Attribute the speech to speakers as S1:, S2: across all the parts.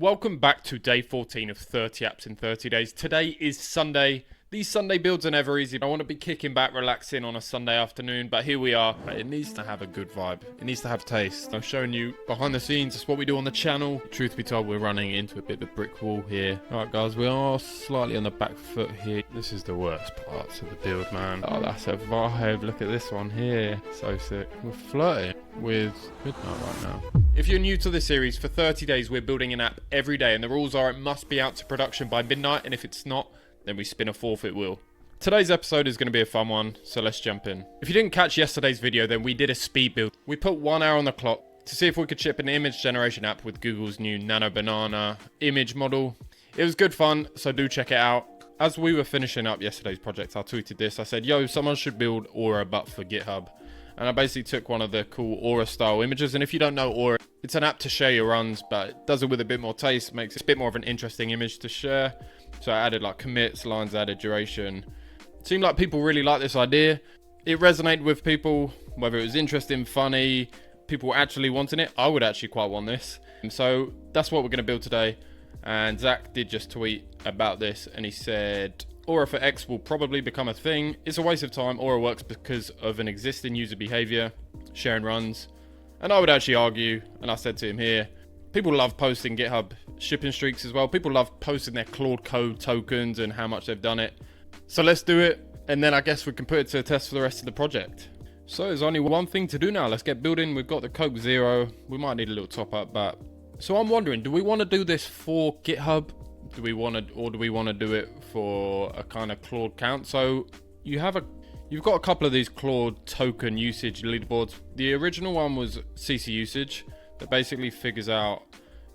S1: Welcome back to day 14 of 30 apps in 30 days. Today is Sunday. These Sunday builds are never easy. I want to be kicking back, relaxing on a Sunday afternoon, but here we are. It needs to have a good vibe. It needs to have taste. I'm showing you behind the scenes. It's what we do on the channel. Truth be told, we're running into a bit of a brick wall here. Alright guys, we are slightly on the back foot here. This is the worst parts of the build, man. Oh, that's a vibe. Look at this one here. So sick. We're flirting with midnight right now. If you're new to this series, for 30 days we're building an app every day, and the rules are it must be out to production by midnight, and if it's not, then we spin a forfeit wheel. Today's episode is going to be a fun one, so let's jump in. If you didn't catch yesterday's video, then we did a speed build. We put 1 hour on the clock to see if we could ship an image generation app with Google's new Nano Banana image model. It was good fun, so do check it out. As we were finishing up yesterday's project, I tweeted this. I said, yo, someone should build Aura but for GitHub. And I basically took one of the cool Aura style images. And if you don't know Aura, it's an app to share your runs, but it does it with a bit more taste, makes it a bit more of an interesting image to share. So I added like commits, lines added, duration. It seemed like people really liked this idea. It resonated with people, whether it was interesting, funny, people actually wanting it. I would actually quite want this. And so that's what we're going to build today. And Zach did just tweet about this, and he said, Aura for X will probably become a thing. It's a waste of time. Aura works because of an existing user behavior, sharing runs. And I would actually argue, and I said to him here, people love posting GitHub shipping streaks as well. People love posting their Claude Code tokens and how much they've done it. So let's do it, and then I guess we can put it to a test for the rest of the project. So there's only one thing to do now. Let's get building. We've got the Coke Zero. We might need a little top up, but... So I'm wondering, do we want to do this for GitHub? Do we want to do it for a kind of Claude count? So you've got a couple of these Claude token usage leaderboards. The original one was CC usage that basically figures out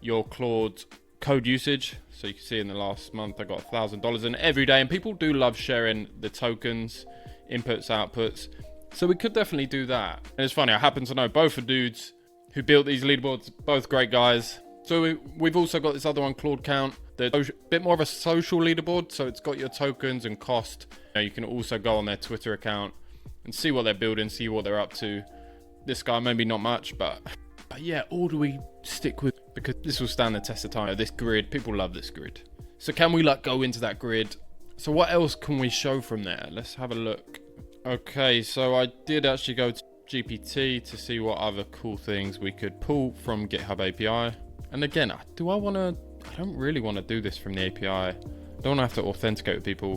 S1: your Claude code usage. So you can see in the last month I got $1,000 in every day, and people do love sharing the tokens, inputs, outputs. So we could definitely do that. And it's funny, I happen to know both the dudes who built these leaderboards, both great guys. So we've also got this other one, Claude Count. They're a bit more of a social leaderboard, so it's got your tokens and cost. You can also go on their Twitter account and see what they're building, see what they're up to. This guy, maybe not much, but yeah, or do we stick with, because this will stand the test of time. This grid, people love this grid. So can we like go into that grid? So what else can we show from there? Let's have a look. Okay, so I did actually go to GPT to see what other cool things we could pull from GitHub API. And again, I don't really want to do this from the API. I don't want to have to authenticate with people.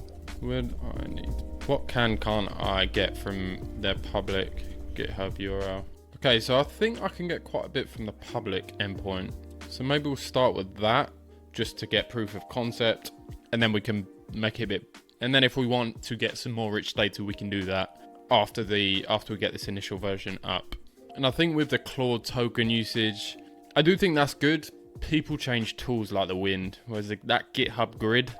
S1: What can't I get from their public GitHub URL? Okay, so I think I can get quite a bit from the public endpoint. So maybe we'll start with that just to get proof of concept, and then we can make it a bit. And then if we want to get some more rich data, we can do that after we get this initial version up. And I think with the Claude token usage, I do think that's good. People change tools like the wind, whereas that GitHub grid,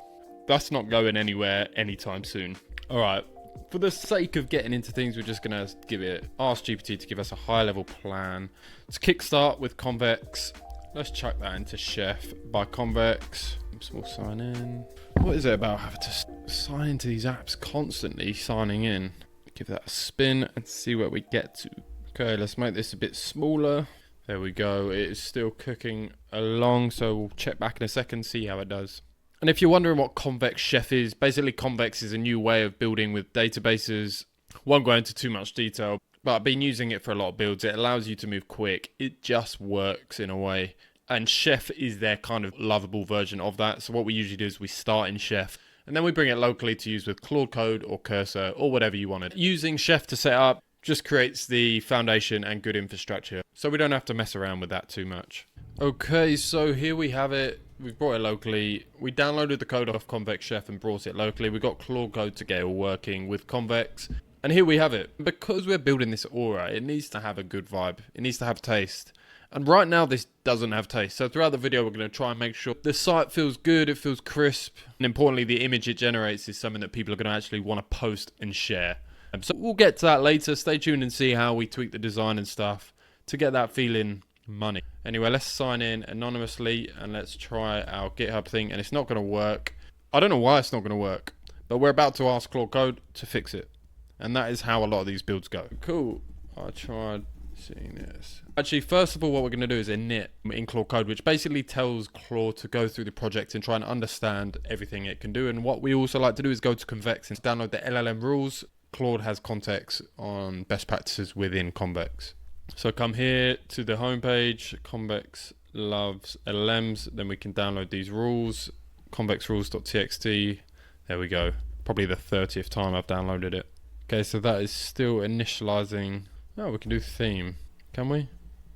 S1: that's not going anywhere anytime soon. All right, for the sake of getting into things, we're just gonna ask GPT to give us a high level plan to kickstart with Convex. Let's chuck that into Chef by Convex. So we'll sign in. What is it about having to sign into these apps constantly signing in? Give that a spin and see where we get to. Okay, let's make this a bit smaller. There we go. It is still cooking along, so we'll check back in a second, see how it does. And if you're wondering what Convex Chef is, basically Convex is a new way of building with databases. Won't go into too much detail, but I've been using it for a lot of builds. It allows you to move quick. It just works in a way. And Chef is their kind of lovable version of that. So what we usually do is we start in Chef, and then we bring it locally to use with Claude Code or Cursor or whatever you wanted. Using Chef to set up just creates the foundation and good infrastructure, so we don't have to mess around with that too much. Okay, so here we have it. We've brought it locally. We downloaded the code off Convex Chef and brought it locally. We got Claude Code to get it all working with Convex, and here we have it. Because we're building this Aura, it needs to have a good vibe. It needs to have taste. And right now this doesn't have taste. So throughout the video, we're going to try and make sure the site feels good, it feels crisp, and importantly, the image it generates is something that people are going to actually want to post and share. So we'll get to that later. Stay tuned and see how we tweak the design and stuff to get that feeling money. Anyway, let's sign in anonymously and let's try our GitHub thing. And it's not going to work. I don't know why it's not going to work, but we're about to ask Claude Code to fix it. And that is how a lot of these builds go. Cool. I tried Seeing this. Actually, first of all, what we're going to do is init in Claude Code, which basically tells Claude to go through the project and try and understand everything it can do. And what we also like to do is go to Convex and download the LLM rules. Claude has context on best practices within Convex. So come here to the homepage. Convex loves LLMs. Then we can download these rules. convexrules.txt. There we go. Probably the 30th time I've downloaded it. Okay, so that is still initializing. Oh, we can do theme. Can we?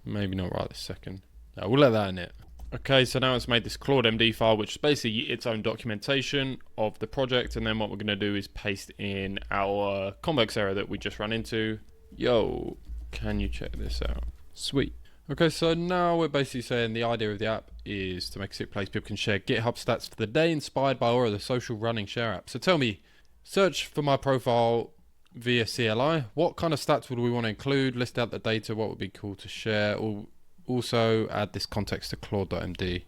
S1: Maybe not right this second. No, we'll let that in it. Okay, so now it's made this Claude MD file, which is basically its own documentation of the project. And then what we're going to do is paste in our Convex error that we just ran into. Yo, can you check this out? Sweet. Okay, so now we're basically saying the idea of the app is to make a sick place people can share GitHub stats for the day inspired by all of the social running share apps. So tell me, search for my profile via CLI. What kind of stats would we want to include? List out the data. What would be cool to share? Also add this context to Claude.md.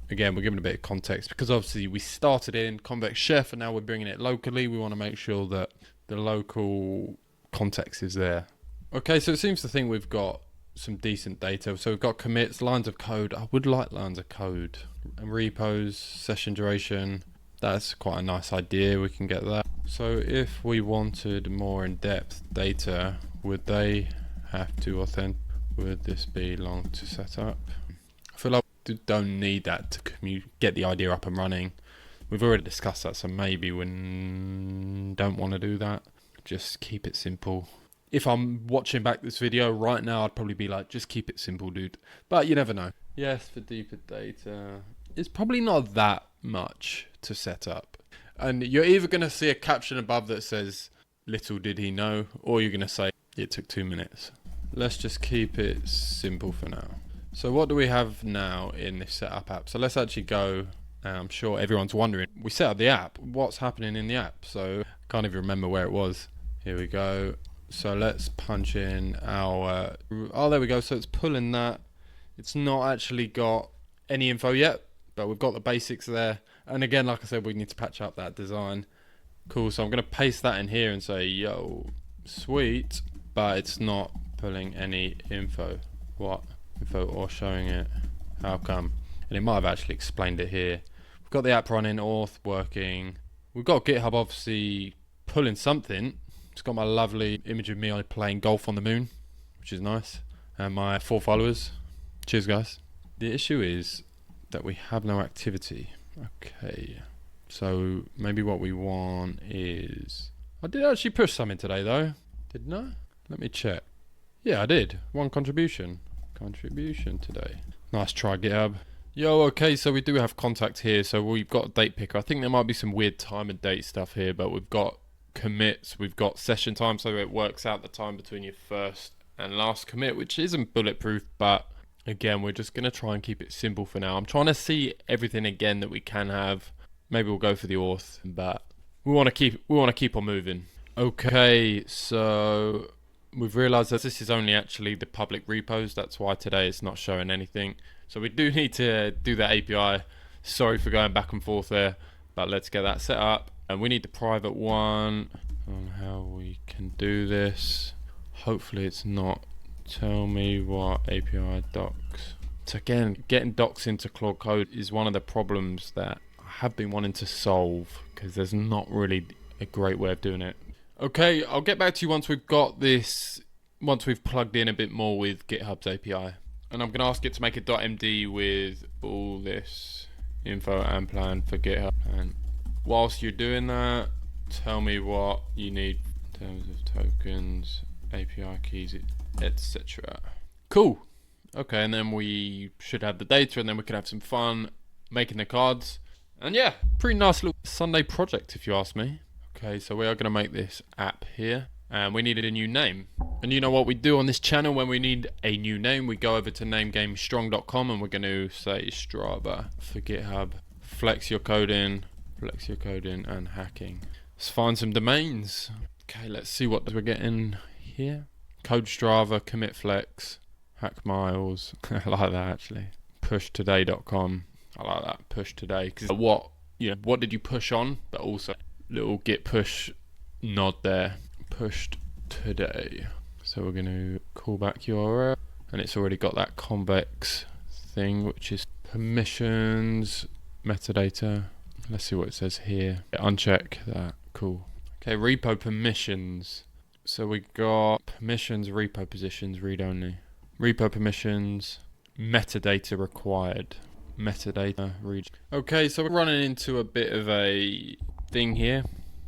S1: Again, we're giving a bit of context because obviously we started in Convex Chef and now we're bringing it locally. We want to make sure that the local context is there. Okay, so it seems to think we've got some decent data. So we've got commits, lines of code. I would like lines of code. And repos, session duration. That's quite a nice idea. We can get that. So if we wanted more in-depth data, would they have to would this be long to set up? I feel like we don't need that to get the idea up and running. We've already discussed that, so maybe we don't want to do that. Just keep it simple. If I'm watching back this video right now, I'd probably be like, just keep it simple, dude. But you never know. Yes, for deeper data. It's probably not that much to set up. And you're either going to see a caption above that says, little did he know, or you're going to say, it took 2 minutes. Let's just keep it simple for now. So what do we have now in this setup app? So let's actually go. I'm sure everyone's wondering, we set up the app. What's happening in the app? So I can't even remember where it was. Here we go. So let's punch in our, oh, there we go. So it's pulling that. It's not actually got any info yet, but we've got the basics there. And again, like I said, we need to patch up that design. Cool, so I'm going to paste that in here and say, yo, sweet, but it's not pulling any info. What? Info or showing it. How come? And it might have actually explained it here. We've got the app running, auth working. We've got GitHub obviously pulling something. It's got my lovely image of me playing golf on the moon, which is nice. And my 4 followers. Cheers, guys. The issue is that we have no activity. Okay, so maybe what we want is... I did actually push something today though, didn't I? Let me check. Yeah, I did. 1 contribution. Contribution today. Nice try, GitHub. Yo, okay, so we do have contact here. So we've got a date picker. I think there might be some weird time and date stuff here, but we've got commits. We've got session time, so it works out the time between your first and last commit, which isn't bulletproof, but again, we're just going to try and keep it simple for now. I'm trying to see everything again that we can have. Maybe we'll go for the auth, but we want to keep on moving. Okay, so we've realized that this is only actually the public repos. That's why today it's not showing anything. So we do need to do that API. Sorry for going back and forth there, but let's get that set up. And we need the private one on how we can do this. Hopefully it's not. Tell me what API docs. So again, getting docs into Claude Code is one of the problems that I have been wanting to solve because there's not really a great way of doing it. Okay, I'll get back to you once we've got this, once we've plugged in a bit more with GitHub's API. And I'm going to ask it to make a .md with all this info and plan for GitHub. And whilst you're doing that, tell me what you need in terms of tokens, API keys, etc. Cool. Okay, and then we should have the data, and then we can have some fun making the cards. And yeah, pretty nice little Sunday project if you ask me. Okay, so we are going to make this app here, and we needed a new name. And you know what we do on this channel when we need a new name? We go over to namegamestrong.com and we're going to say Strava for GitHub. Flex your code in, and hacking. Let's find some domains. Okay, let's see what we're getting here. Code Strava, commit flex, hack miles. I like that actually. Pushtoday.com. I like that. Push today. Because what did you push on? But also little git push nod there. Pushed today. So So we're going to call back URL, and it's already got that convex thing, which is permissions, metadata. Let's see what it says here. Uncheck that. Cool. Okay, repo permissions. So we got permissions, repo positions, read only. Repo permissions, metadata required. Metadata read. Okay, so we're running into a bit of a thing here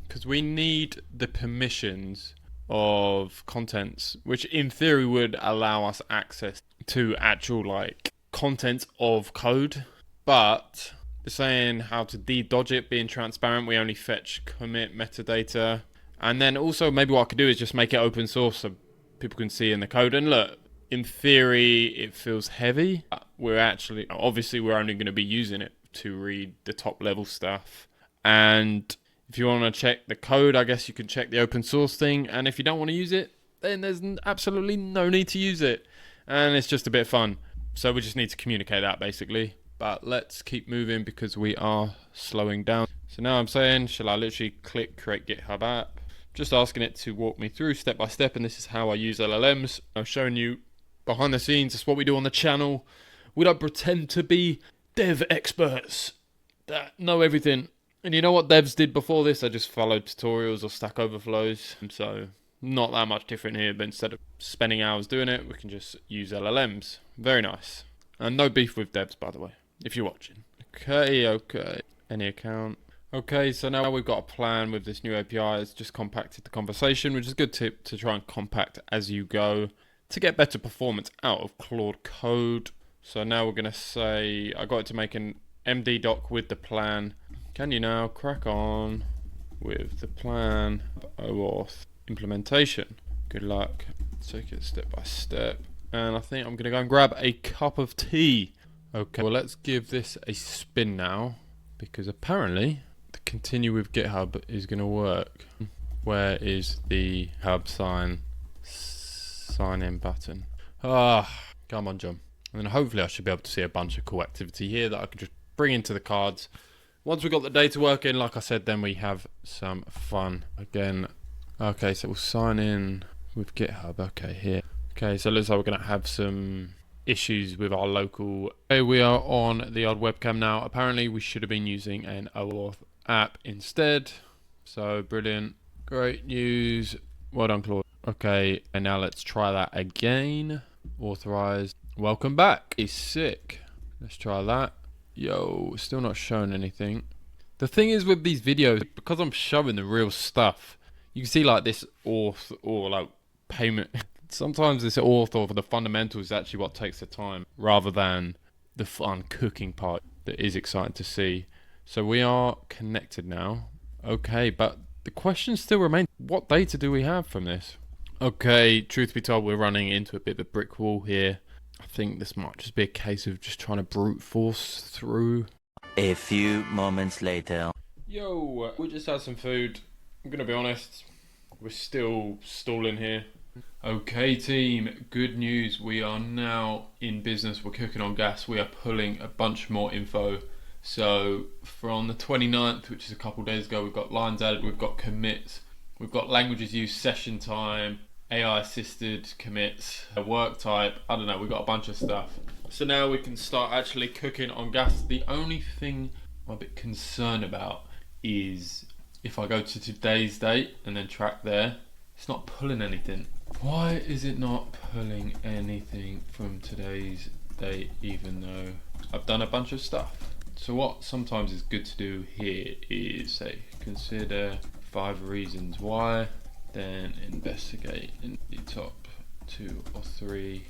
S1: because we need the permissions of contents, which in theory would allow us access to actual like contents of code, but it's saying how to de-dodge it, being transparent. We only fetch commit metadata, and then also maybe what I could do is just make it open source so people can see in the code. And look, in theory it feels heavy. We're actually, obviously we're only going to be using it to read the top level stuff, and if you want to check the code, I guess you can check the open source thing, and if you don't want to use it, then there's absolutely no need to use it, and it's just a bit of fun. So we just need to communicate that basically. But let's keep moving because we are slowing down. So now I'm saying, shall I literally click create GitHub app? Just asking it to walk me through step by step, and this is how I use LLMs. I've shown you behind the scenes. It's what we do on the channel. We don't pretend to be dev experts that know everything. And you know what devs did before this? They just followed tutorials or Stack Overflows. So not that much different here, but instead of spending hours doing it, we can just use LLMs. Very nice. And no beef with devs, by the way, if you're watching. Okay. Any account. Okay, so now we've got a plan with this new API. It's just compacted the conversation, which is a good tip to try and compact as you go to get better performance out of Claude Code. So now we're going to say, I got it to make an MD doc with the plan. Can you now crack on with the plan OAuth implementation? Good luck. Take it step by step. And I think I'm going to go and grab a cup of tea. Okay, well let's give this a spin now, because apparently the continue with GitHub is going to work. Where is the hub sign in button? Come on, John. And then hopefully I should be able to see a bunch of cool activity here that I can just bring into the cards. Once we've got the data working, like I said, then we have some fun again. Okay, so we'll sign in with GitHub. Okay, here. Okay, so it looks like we're going to have some issues with our local. Okay, we are on the old webcam now. Apparently, we should have been using an OAuth app instead. So brilliant. Great news. Well done, Claude. Okay, and now let's try that again. Authorized. Welcome back. It's sick. Let's try that. Yo, still not showing anything. The thing is with these videos, because I'm showing the real stuff, you can see like this auth or like payment. Sometimes this auth or the fundamentals is actually what takes the time rather than the fun cooking part that is exciting to see. So we are connected now. Okay, but the question still remains, what data do we have from this? Okay, truth be told, we're running into a bit of a brick wall here. I think this might just be a case of just trying to brute force through.
S2: A few moments later.
S1: Yo, we just had some food. I'm gonna be honest, we're still stalling here. Okay team, good news. We are now in business. We're cooking on gas. We are pulling a bunch more info. So from the 29th, which is a couple days ago, we've got lines added, we've got commits, we've got languages used, session time, AI assisted commits, a work type, I don't know, we've got a bunch of stuff. So now we can start actually cooking on gas. The only thing I'm a bit concerned about is if I go to today's date and then track there, it's not pulling anything. Why is it not pulling anything from today's date even though I've done a bunch of stuff? So what sometimes is good to do here is say consider 5 reasons why, then investigate in the top 2 or 3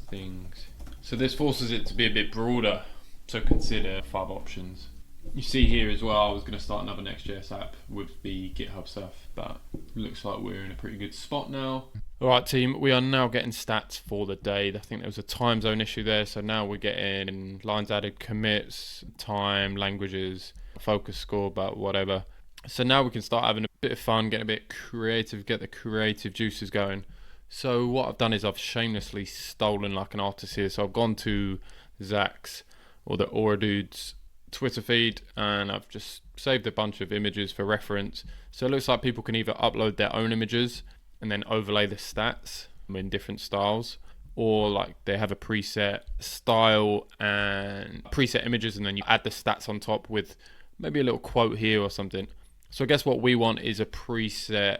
S1: things. So this forces it to be a bit broader, so consider 5 options. You see here as well, I was going to start another Next.js app with the GitHub stuff, but looks like we're in a pretty good spot now. Alright team, we are now getting stats for the day. I think there was a time zone issue there, so now we're getting lines added, commits, time, languages, focus score, but whatever. So now we can start having a bit of fun, get a bit creative, get the creative juices going. So what I've done is I've shamelessly stolen like an artist here. So I've gone to Zach's or the Aura Dude's Twitter feed and I've just saved a bunch of images for reference. So it looks like people can either upload their own images and then overlay the stats. in different styles, or like they have a preset style and preset images, and then you add the stats on top with maybe a little quote here or something. So I guess what we want is a preset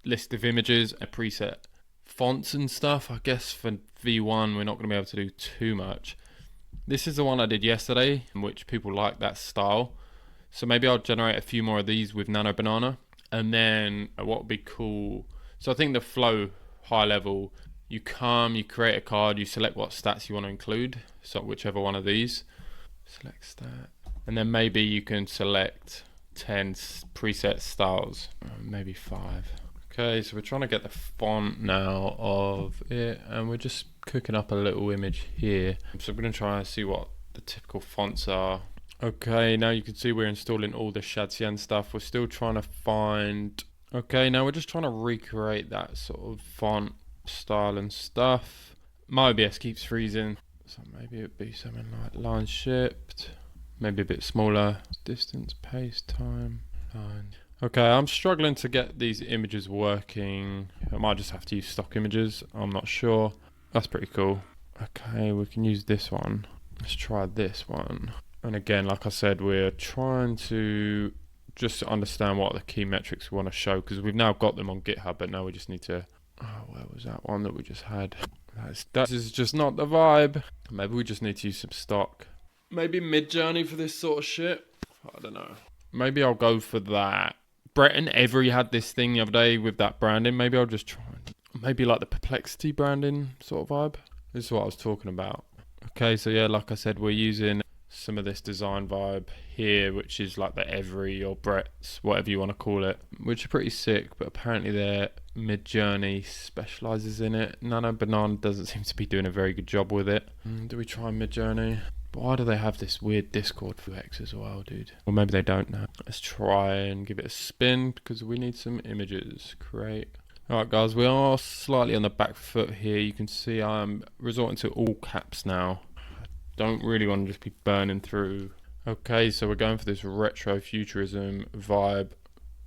S1: list of images, a preset fonts and stuff. I guess for V1 we're not going to be able to do too much. This is the one I did yesterday, in which people like that style. So maybe I'll generate a few more of these with Nano Banana. And then what would be cool, so I think the flow high level, you create a card, you select what stats you want to include, so whichever one of these, select stat, and then maybe you can select 10 preset styles, maybe 5. Okay, so we're trying to get the font now of it, and we're just cooking up a little image here. So I'm going to try and see what the typical fonts are. Okay, now you can see we're installing all the Shadxian stuff. We're still trying to find... Okay, now we're just trying to recreate that sort of font style and stuff. My OBS keeps freezing, so maybe it'd be something like line shift, maybe a bit smaller. Distance, pace, time, line. Okay, I'm struggling to get these images working. I might just have to use stock images, I'm not sure. That's pretty cool. Okay, we can use this one. Let's try this one. And again, like I said, we're trying to just understand what the key metrics we want to show, because we've now got them on GitHub, but now we just need to... Oh, where was that one that we just had? That is just not the vibe. Maybe we just need to use some stock. Maybe Mid-Journey for this sort of shit. I don't know. Maybe I'll go for that. Brett and Every had this thing the other day with that branding. Maybe I'll just try. Maybe like the Perplexity branding sort of vibe. This is what I was talking about. Okay, so yeah, like I said, we're using some of this design vibe here, which is like the Every or Brett's, whatever you want to call it, which are pretty sick, but apparently their Mid-Journey specializes in it. Nano Banana doesn't seem to be doing a very good job with it. Do we try Mid-Journey? Why do they have this weird Discord for X as well, dude? Or maybe they don't know. Let's try and give it a spin, because we need some images. Create. Alright guys, we are slightly on the back foot here. You can see I'm resorting to all caps now. Don't really want to just be burning through. Okay, so we're going for this retro futurism vibe,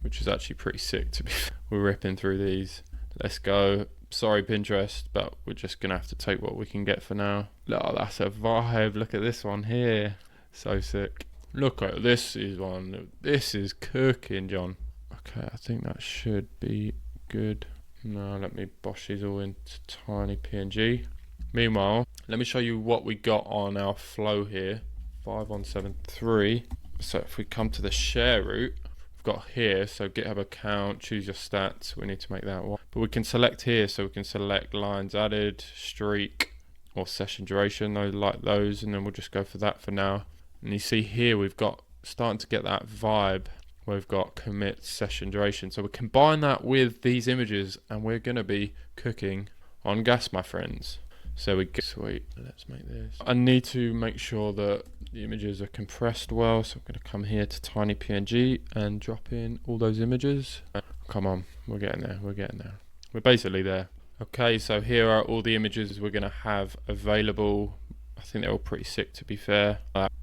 S1: which is actually pretty sick to be. We're ripping through these. Let's go. Sorry Pinterest, but we're just gonna have to take what we can get for now. Oh, that's a vibe. Look at this one here. So sick. Look at this is one. This is cooking, John. Okay, I think that should be good. Now let me bosh these all into tiny PNG. Meanwhile, let me show you what we got on our flow here. 5173. So if we come to the share route, we've got here, so GitHub account, choose your stats. We need to make that one. But we can select here, so we can select lines added, streak, or session duration. I like those, and then we'll just go for that for now. And you see here, we've got starting to get that vibe where we've got commit session duration. So we combine that with these images, and we're going to be cooking on gas, my friends. So we get sweet. Let's make this. I need to make sure that the images are compressed well, so I'm going to come here to tiny PNG and drop in all those images. Come on, we're getting there. We're getting there. We're basically there. Okay, so here are all the images we're going to have available. I think they're all pretty sick, to be fair.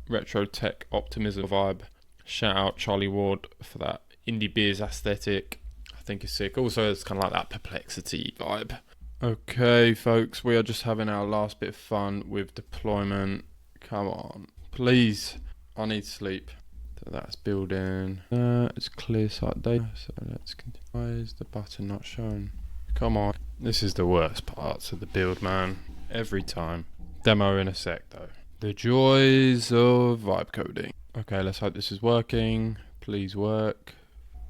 S1: Retro tech optimism vibe. Shout out Charlie Ward for that indie beers aesthetic. I think it's sick. Also, it's kind of like that Perplexity vibe. Okay, folks, we are just having our last bit of fun with deployment. Come on, please. I need sleep. So that's building. It's clear site data. So let's continue. Why is the button not shown? Come on. This is the worst parts of the build, man. Every time. Demo in a sec, though. The joys of vibe coding. Okay, let's hope this is working. Please work.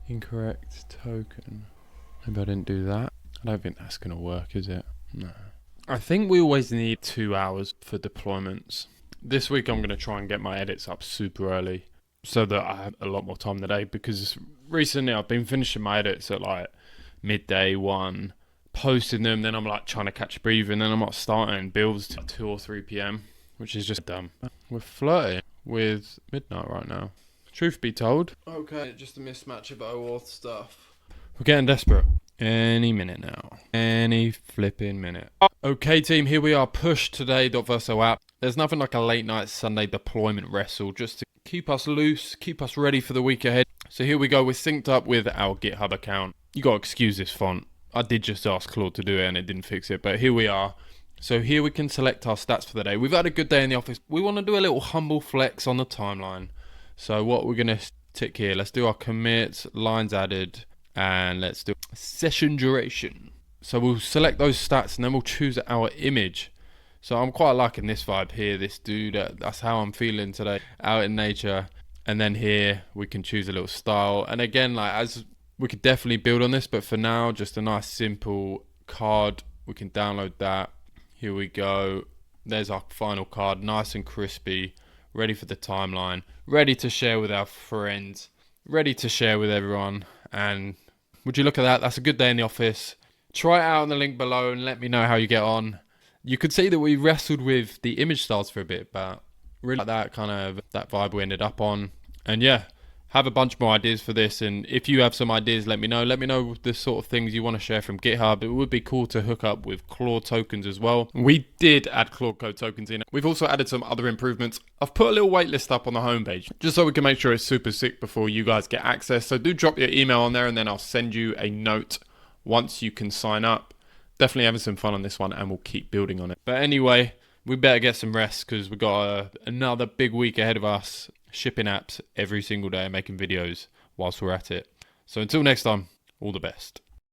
S1: Incorrect token. Maybe I didn't do that. I don't think that's going to work, is it? No. I think we always need 2 hours for deployments. This week I'm going to try and get my edits up super early so that I have a lot more time today, because recently I've been finishing my edits at like midday 1, posting them, then I'm like trying to catch a breather, and then I'm not starting builds till 2 or 3 p.m, which is just dumb. We're flirting with midnight right now. Truth be told. Okay, just a mismatch of OAuth stuff. We're getting desperate. Any minute now. Any flipping minute. Okay team, here we are. Push today.verso app. There's nothing like a late night Sunday deployment wrestle just to keep us loose, keep us ready for the week ahead. So here we go. We're synced up with our GitHub account. You gotta excuse this font. I did just ask Claude to do it and it didn't fix it, but here we are. So here we can select our stats for the day. We've had a good day in the office. We want to do a little humble flex on the timeline. So what we're going to tick here, let's do our commits, lines added, and let's do session duration. So we'll select those stats and then we'll choose our image. So I'm quite liking this vibe here, this dude, that's how I'm feeling today, out in nature. And then here we can choose a little style. And again, like, as we could definitely build on this, but for now, just a nice simple card. We can download that. Here we go. There's our final card, nice and crispy, ready for the timeline, ready to share with our friends, ready to share with everyone. And would you look at that? That's a good day in the office. Try it out in the link below and let me know how you get on. You could see that we wrestled with the image styles for a bit, but really like that kind of that vibe we ended up on. And yeah, have a bunch more ideas for this. And if you have some ideas, let me know. Let me know the sort of things you want to share from GitHub. It would be cool to hook up with Claude tokens as well. We did add Claude Code tokens in. We've also added some other improvements. I've put a little waitlist up on the homepage just so we can make sure it's super sick before you guys get access. So do drop your email on there and then I'll send you a note once you can sign up. Definitely having some fun on this one and we'll keep building on it. But anyway, we better get some rest because we've got another big week ahead of us, shipping apps every single day and making videos whilst we're at it. So until next time, all the best.